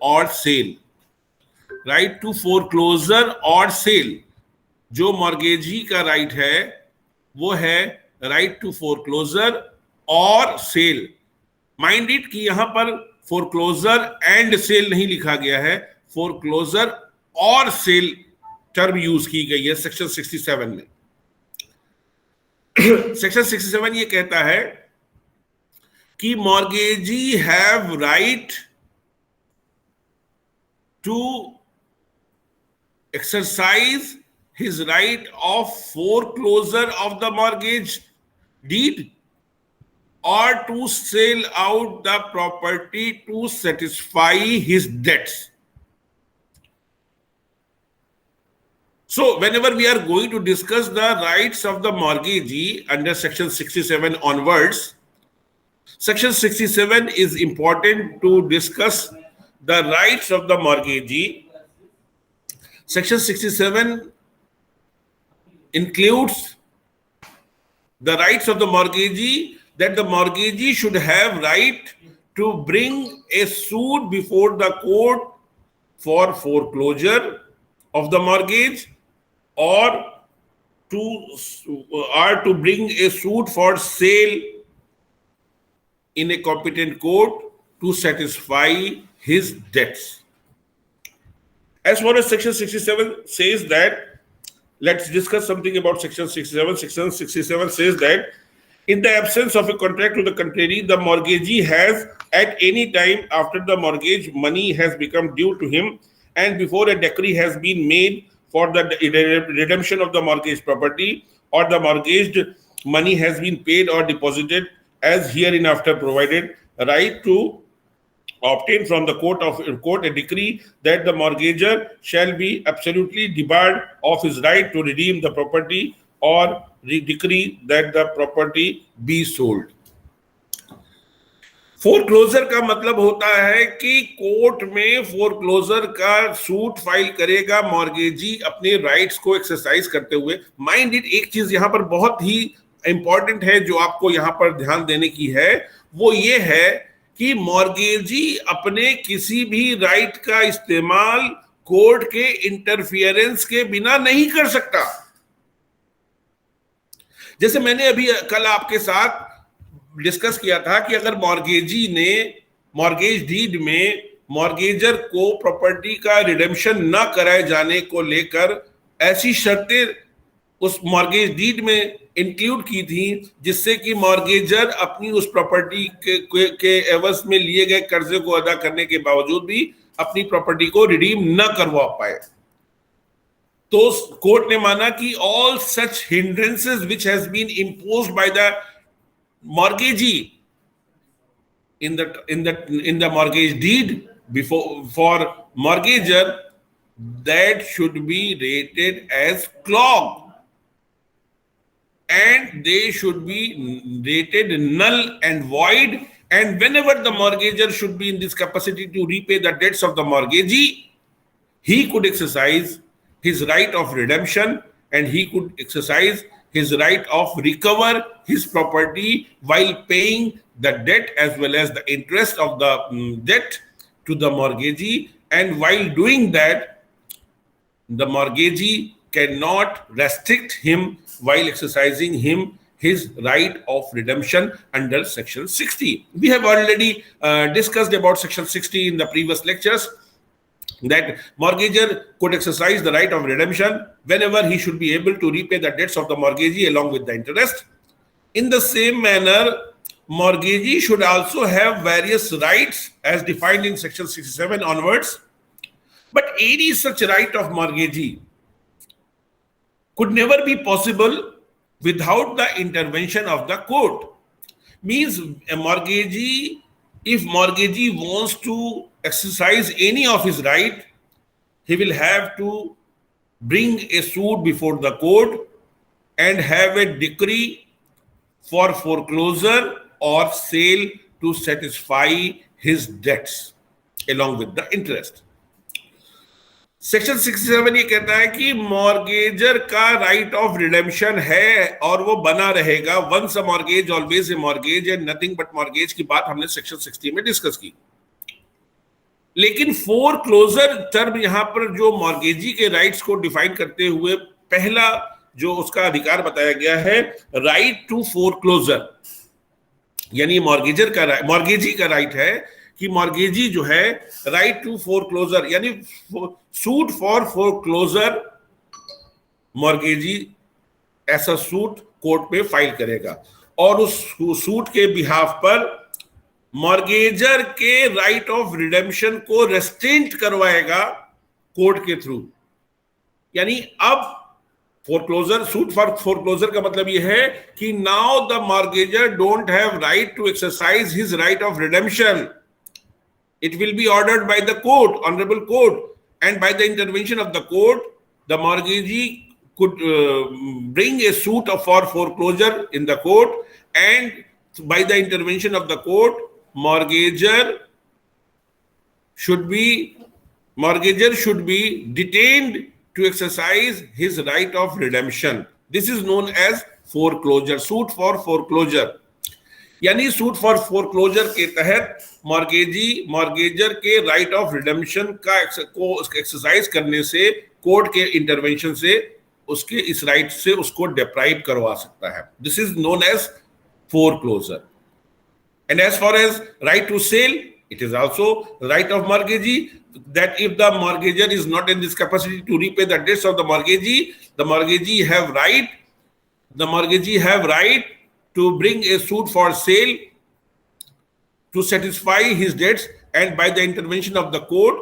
और cell, right to foreclosure और cell, जो मॉर्गेजी का राइट है वो है राइट टू फोरक्लोजर और सेल। माइंड इट कि यहां पर फोरक्लोजर एंड सेल नहीं लिखा गया है, फोरक्लोजर और सेल टर्म यूज की गई है सेक्शन 67 में। सेक्शन 67 ये कहता है कि mortgagee have right to exercise his right of foreclosure of the mortgage deed or to sell out the property to satisfy his debts. So whenever we are going to discuss the rights of the mortgagee under section 67 onwards, section 67 is important to discuss the rights of the mortgagee. Section 67 includes the rights of the mortgagee, that the mortgagee should have right to bring a suit before the court for foreclosure of the mortgage or to bring a suit for sale in a competent court to satisfy his debts. As far as section 67 says that, let's discuss something about section 67. Section 67 says that in the absence of a contract to the contrary, the mortgagee has at any time after the mortgage money has become due to him and before a decree has been made for the redemption of the mortgage property or the mortgaged money has been paid or deposited as hereinafter provided, right to obtain from the court a decree that the mortgagor shall be absolutely debarred of his right to redeem the property or decree that the property be sold. Foreclosure का मतलब होता है कि court में foreclosure का suit file करेगा mortgagee अपने rights को एक्सरसाइज करते हुए। माइंड इट, एक चीज यहां पर बहुत ही इंपॉर्टेंट है जो आपको यहां पर ध्यान देने की है, वो ये है कि मॉर्गेजी अपने किसी भी राइट का इस्तेमाल कोर्ट के इंटरफियरेंस के बिना नहीं कर सकता। जैसे मैंने अभी कल आपके साथ डिस्कस किया था कि अगर मॉर्गेजी ने मॉर्गेज डीड में मॉर्गेजर को प्रॉपर्टी का रिडेम्पशन न कराए जाने को लेकर ऐसी शर्तें उस मॉर्गेज डीड में इंक्लूड की थी जिससे कि मॉर्गेजर अपनी उस प्रॉपर्टी के एवज में लिए गए कर्जे को अदा करने के बावजूद भी अपनी प्रॉपर्टी को रिडीम न करवा पाए, तो कोर्ट ने माना कि all such hindrances which has been imposed by the mortgagee in the mortgage deed for mortgager, that should be rated as clogged and they should be rated null and void, and whenever the mortgager should be in this capacity to repay the debts of the mortgagee, he could exercise his right of redemption and he could exercise his right of recover his property while paying the debt as well as the interest of the debt to the mortgagee, and while doing that the mortgagee cannot restrict him while exercising his right of redemption under section 60. We have already discussed about section 60 in the previous lectures, that mortgager could exercise the right of redemption whenever he should be able to repay the debts of the mortgagee along with the interest. In the same manner, mortgagee should also have various rights as defined in section 67 onwards, but any such right of mortgagee could never be possible without the intervention of the court. Means a mortgagee, if mortgagee wants to exercise any of his right, he will have to bring a suit before the court and have a decree for foreclosure or sale to satisfy his debts along with the interest. Section 67 ये कहता है कि mortgagor का right of redemption है और वो बना रहेगा। Once a mortgage always a mortgage and nothing but mortgage की बात हमने सेक्शन 60 में डिस्कस की। लेकिन फोर क्लोजर टर्म यहां पर जो मॉर्गेजी के राइट्स को डिफाइन करते हुए पहला जो उसका अधिकार बताया गया है, राइट टू फोर क्लोजर, यानी मॉर्गेजी का राइट है कि मॉर्गेजी जो है राइट टू फोर क्लोजर, यानी suit for foreclosure, mortgagee ऐसा सूट कोर्ट में फाइल करेगा और उस सूट के बिहाफ पर मॉर्गेजर के राइट ऑफ रिडेम्पशन को रेस्ट्रेंट करवाएगा कोर्ट के थ्रू। यानी अब फोरक्लोजर, सूट फॉर फोरक्लोजर का मतलब यह है कि now the mortgagor don't have right to exercise his right of redemption, it will be ordered by the court, honorable court, and by the intervention of the court, the mortgagee could bring a suit for foreclosure in the court, and by the intervention of the court, mortgager should be detained to exercise his right of redemption. This is known as foreclosure, suit for foreclosure. यानी suit for foreclosure के तहत mortgagor के right of redemption को exercise करने से, court के intervention से उसके इस राइट से उसको डिप्राइव करवा सकता है। This is known as foreclosure. And as far as right to sale, it is also right of mortgagee that if the mortgager is not in this capacity to repay the debts of the mortgagee have right to bring a suit for sale to satisfy his debts, and by the intervention of the court